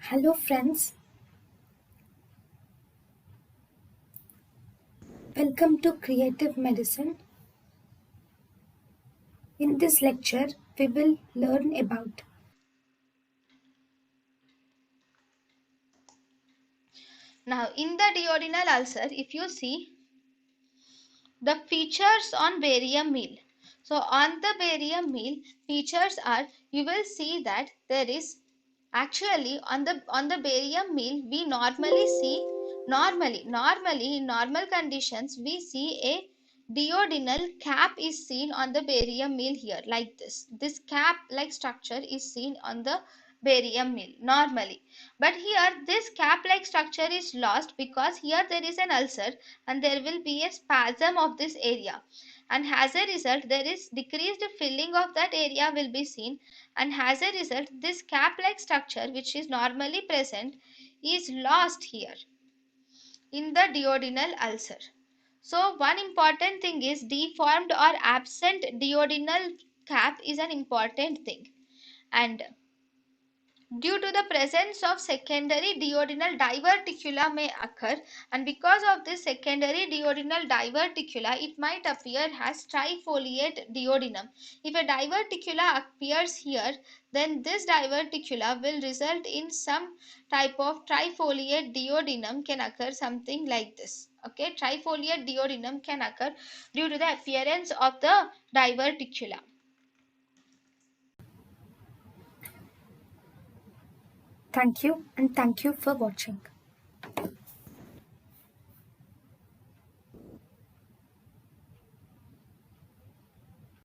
Hello friends, welcome to Creative Medicine. In this lecture, we will learn about Now, in the duodenal ulcer, if you see the features on barium meal. So, on the barium meal, features are you will see that there is actually on the barium meal we normally see normally in normal conditions we see a duodenal cap is seen on the barium meal here like this cap like structure is seen on the barium meal normally, but here this cap like structure is lost because here there is an ulcer and there will be a spasm of this area, and as a result there is decreased filling of that area will be seen, and as a result this cap like structure which is normally present is lost here in the duodenal ulcer. So one important thing is deformed or absent duodenal cap is an important thing, and due to the presence of secondary duodenal diverticula may occur, and because of this secondary duodenal diverticula it might appear as trifoliate duodenum. If a diverticula appears here, then this diverticula will result in some type of trifoliate duodenum can occur something like this. Okay, trifoliate duodenum can occur due to the appearance of the diverticula. thank you and thank you for watching.